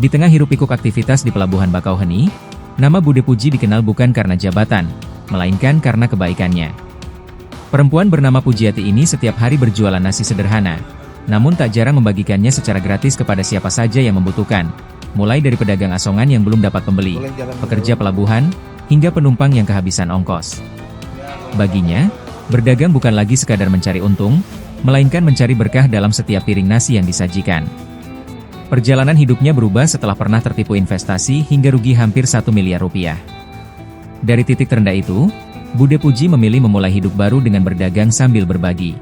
Di tengah hiruk-pikuk aktivitas di Pelabuhan Bakauheni, nama Bude Puji dikenal bukan karena jabatan, melainkan karena kebaikannya. Perempuan bernama Pujiati ini setiap hari berjualan nasi sederhana, namun tak jarang membagikannya secara gratis kepada siapa saja yang membutuhkan, mulai dari pedagang asongan yang belum dapat pembeli, pekerja pelabuhan, hingga penumpang yang kehabisan ongkos. Baginya, berdagang bukan lagi sekadar mencari untung, melainkan mencari berkah dalam setiap piring nasi yang disajikan. Perjalanan hidupnya berubah setelah pernah tertipu investasi hingga rugi hampir 1 miliar rupiah. Dari titik terendah itu, Bude Puji memilih memulai hidup baru dengan berdagang sambil berbagi.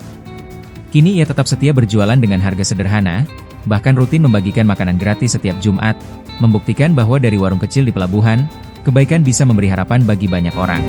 Kini ia tetap setia berjualan dengan harga sederhana, bahkan rutin membagikan makanan gratis setiap Jumat, membuktikan bahwa dari warung kecil di pelabuhan, kebaikan bisa memberi harapan bagi banyak orang.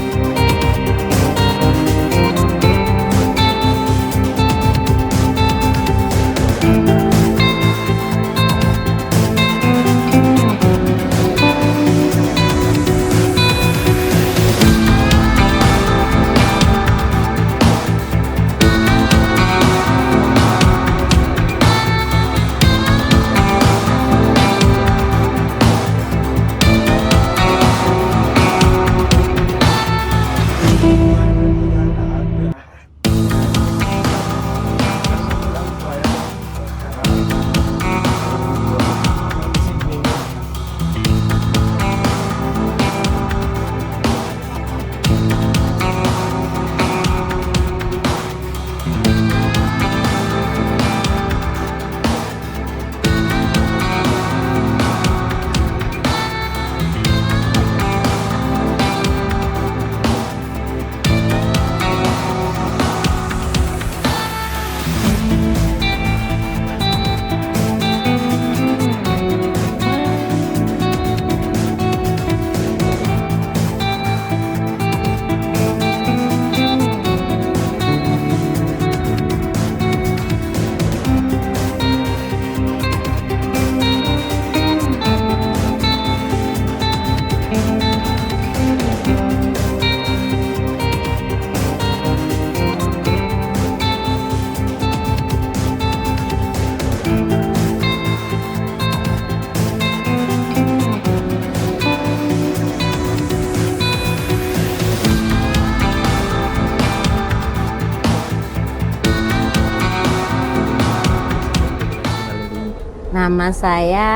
Nama saya,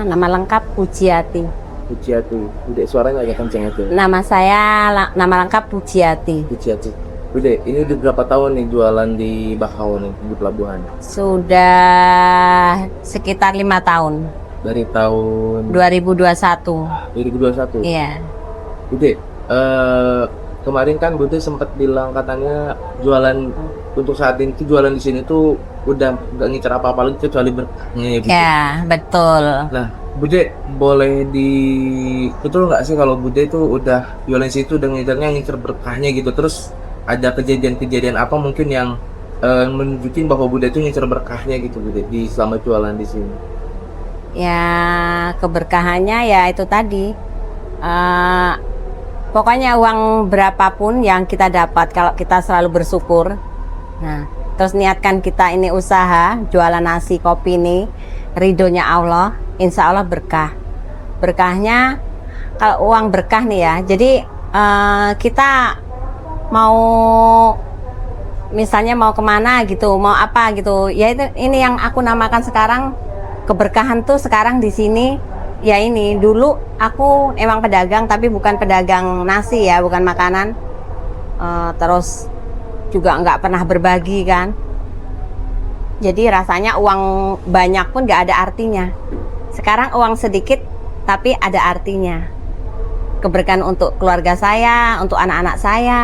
nama lengkap Pujiati. Pujiati, Bude, suaranya agak kenceng itu. Nama saya, nama lengkap Pujiati. Pujiati. Bude, ini udah berapa tahun nih jualan di Bakau nih, di pelabuhan? Sudah sekitar 5 tahun. Dari tahun 2021. 2021? Iya. Bude, kemarin kan Bude sempat bilang katanya jualan untuk saat ini tuh jualan di sini tuh udah nggak ngincer apa-apa lagi kecuali berkahnya ya, Bude. Ya, betul. Nah, Bude, boleh betul nggak sih kalau Bude itu udah jualan situ udah ngincer berkahnya gitu, terus ada kejadian-kejadian apa mungkin yang menunjukin bahwa Bude itu ngincer berkahnya gitu, Bude, di selama jualan di sini? Ya, keberkahannya ya itu tadi. Pokoknya uang berapapun yang kita dapat, kalau kita selalu bersyukur. Nah, terus niatkan kita ini usaha jualan nasi kopi ini, ridhonya Allah, insya Allah berkah. Berkahnya kalau uang berkah nih ya, jadi kita mau misalnya mau kemana gitu, mau apa gitu, ya itu ini yang aku namakan sekarang keberkahan tuh sekarang di sini. Ya ini dulu aku emang pedagang tapi bukan pedagang nasi ya, bukan makanan. Terus juga nggak pernah berbagi kan. Jadi rasanya uang banyak pun nggak ada artinya. Sekarang uang sedikit tapi ada artinya. Keberkahan untuk keluarga saya, untuk anak-anak saya.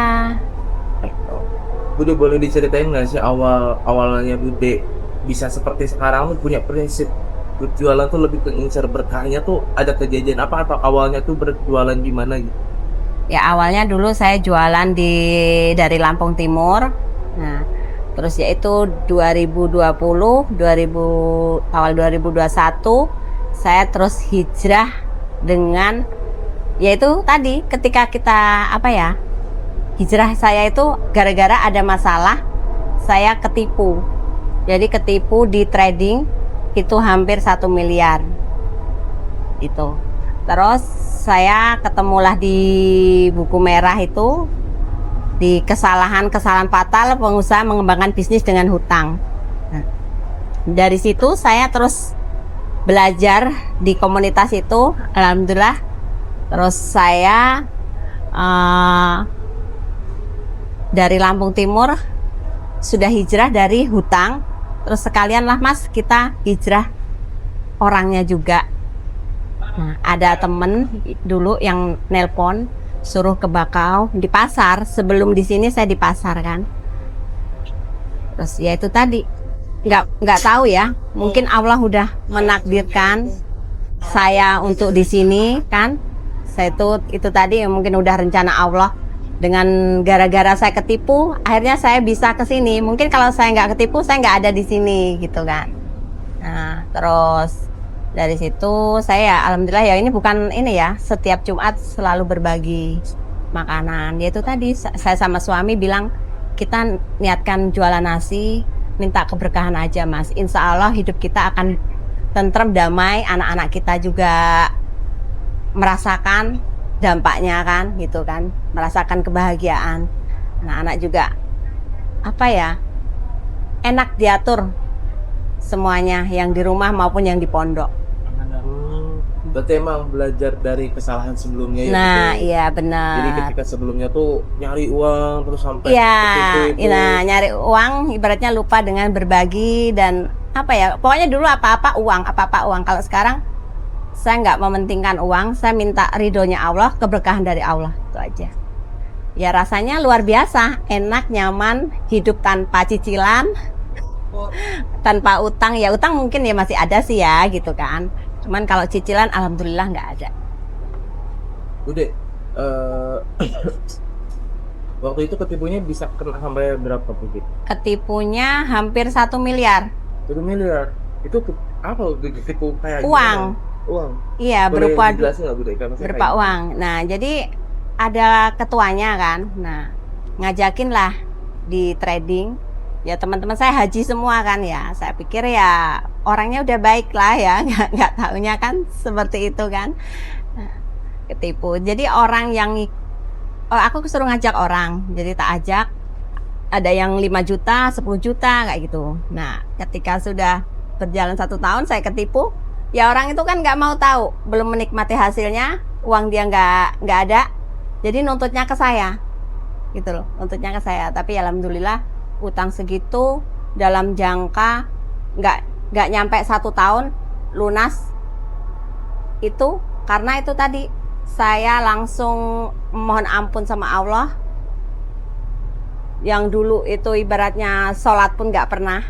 Bude, boleh diceritain nggak sih awalnya Bude bisa seperti sekarang, punya prinsip berjualan tuh lebih ke ngincer berkahnya tuh, ada kejadian apa atau awalnya tuh berjualan gimana gitu? Ya awalnya dulu saya jualan dari Lampung Timur. Nah, terus yaitu awal 2021 saya terus hijrah dengan yaitu tadi ketika kita hijrah saya itu gara-gara ada masalah, saya ketipu. Jadi ketipu di trading itu hampir 1 miliar. itu. Terus saya ketemulah di buku merah itu, di kesalahan fatal pengusaha mengembangkan bisnis dengan hutang. Nah, dari situ saya terus belajar di komunitas itu, alhamdulillah. Terus saya dari Lampung Timur sudah hijrah dari hutang, terus sekalian lah Mas kita hijrah orangnya juga. Nah, ada temen dulu yang nelpon suruh ke Bakau di pasar, sebelum di sini saya di pasar kan. Terus ya itu tadi nggak tahu ya, mungkin Allah udah menakdirkan saya untuk di sini kan. Saya itu tadi mungkin udah rencana Allah. Dengan gara-gara saya ketipu, akhirnya saya bisa ke sini. Mungkin kalau saya nggak ketipu, saya nggak ada di sini gitu kan. Nah, terus dari situ saya alhamdulillah ya, ini bukan ini ya, setiap Jumat selalu berbagi makanan. Yaitu tadi saya sama suami bilang, kita niatkan jualan nasi, minta keberkahan aja Mas. Insya Allah hidup kita akan tentrem, damai, anak-anak kita juga merasakan dampaknya kan, gitu kan, merasakan kebahagiaan. Anak-anak juga apa ya, enak diatur semuanya, yang di rumah maupun yang di pondok. Berarti emang belajar dari kesalahan sebelumnya ya? Nah, gitu. iya benar. Jadi ketika sebelumnya tuh nyari uang terus sampai Iya, itu. nah nyari uang ibaratnya lupa dengan berbagi dan apa ya, pokoknya dulu apa-apa uang. Kalau sekarang saya nggak mementingkan uang, saya minta ridhonya Allah, keberkahan dari Allah, itu aja. Ya rasanya luar biasa, enak, nyaman, hidup tanpa cicilan, tanpa utang. Ya utang mungkin ya masih ada sih ya gitu kan. Cuman kalau cicilan alhamdulillah nggak ada. Bude, waktu itu ketipunya bisa kena sampai berapa Bude? Ketipunya hampir 1 miliar. 1 miliar. Itu apa ketipu kayak Uang. gimana? Uang. Iya, Boleh berupa dijelasin nggak Bude? Karena saya berupa uang. Nah, jadi ada ketuanya kan. Nah, ngajakin lah di trading. Ya teman-teman saya haji semua kan ya. Saya pikir ya orangnya udah baik lah ya. Nggak taunya kan seperti itu kan. Nah, ketipu. Jadi orang yang aku suruh ngajak orang. Jadi tak ajak. Ada yang 5 juta, 10 juta kayak gitu. Nah, ketika sudah berjalan 1 tahun saya ketipu. Ya orang itu kan nggak mau tahu, belum menikmati hasilnya, uang dia nggak ada, jadi nuntutnya ke saya, gitu loh, nuntutnya ke saya. Tapi alhamdulillah utang segitu dalam jangka nggak nyampe 1 tahun lunas. Itu karena itu tadi saya langsung mohon ampun sama Allah. Yang dulu itu ibaratnya sholat pun nggak pernah.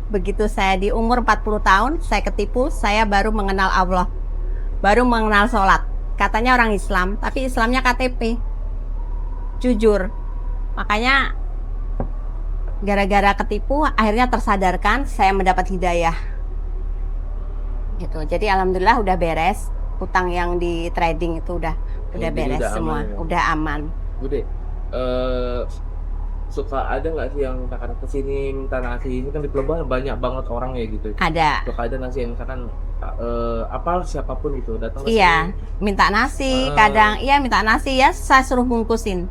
Begitu saya di umur 40 tahun, saya ketipu, saya baru mengenal Allah. Baru mengenal sholat. Katanya orang Islam, tapi Islamnya KTP. Jujur. Makanya gara-gara ketipu, akhirnya tersadarkan, saya mendapat hidayah. Gitu. Jadi alhamdulillah udah beres. Utang yang di trading itu udah beres udah semua. aman, ya? Udah aman. Bude, suka ada nggak sih yang misalkan kesini minta nasi? Ini kan di pelabuhan banyak banget orang ya gitu. Ada. Suka ada nasi yang misalkan siapapun itu datang ke Iya, sini. minta nasi, kadang iya minta nasi ya, saya suruh bungkusin.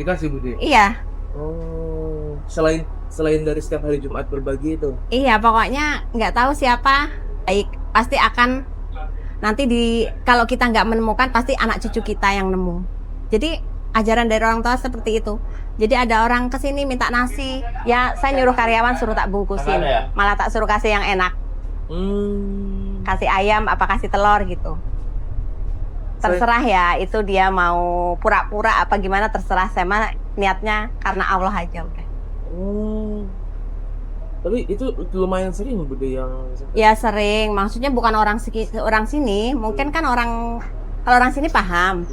Dikasih Bude. Iya. Oh, selain dari setiap hari Jumat berbagi itu. Iya, pokoknya nggak tahu siapa, baik pasti akan nanti kalau kita nggak menemukan, pasti anak cucu kita yang nemu. Jadi ajaran dari orang tua seperti itu. Jadi ada orang kesini minta nasi, ya saya nyuruh karyawan suruh tak bungkusin, malah tak suruh kasih yang enak, kasih ayam apa kasih telur gitu. Terserah ya, itu dia mau pura-pura apa gimana terserah. Saya mah niatnya karena Allah aja udah. Tapi itu lumayan sering Bude yang Ya sering, maksudnya bukan orang sini, mungkin kan kalau orang sini paham.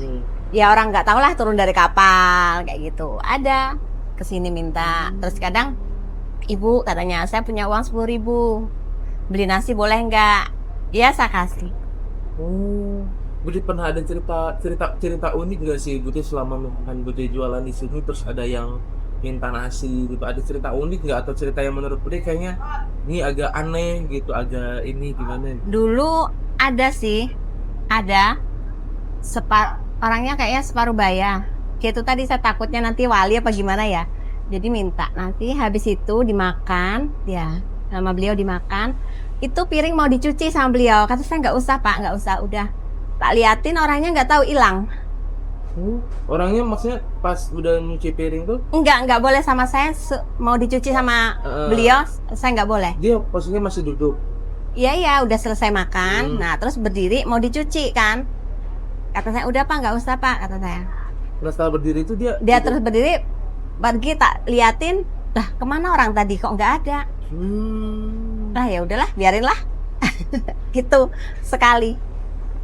Ya orang nggak tahu lah turun dari kapal kayak gitu. Ada kesini minta, terus kadang ibu katanya saya punya uang 10.000, beli nasi boleh nggak? Ya saya kasih. Bude pernah ada cerita unik nggak sih Bude selama makan Bude jualan di sini, terus ada yang minta nasi gitu, ada cerita unik nggak atau cerita yang menurut Bude kayaknya ini agak aneh gitu, agak ini gimana? Dulu ada sih, Ada orangnya kayaknya separuh baya. Gitu tadi saya takutnya nanti wali apa gimana ya. Jadi minta nanti habis itu dimakan, ya sama beliau dimakan. Itu piring mau dicuci sama beliau. Kata saya nggak usah Pak, nggak usah. Udah tak liatin orangnya nggak tahu hilang. Orangnya maksudnya pas udah nyuci piring tuh Nggak boleh sama saya. Mau dicuci sama beliau, saya nggak boleh. dia posisinya masih duduk. Iya, udah selesai makan. Nah, terus berdiri mau dicuci kan. Kata saya, udah Pak, nggak usah Pak, kata saya. Nah setelah berdiri itu dia Terus berdiri, pergi tak liatin, dah kemana orang tadi kok nggak ada. Nah ya udahlah, biarinlah. Gitu sekali.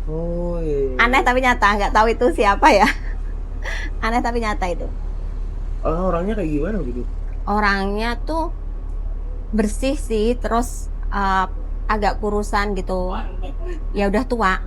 Oh iya. Aneh tapi nyata, nggak tahu itu siapa ya. Aneh tapi nyata itu. Orangnya kayak gimana gitu? Orangnya tuh bersih sih, terus agak kurusan gitu. Ya udah tua.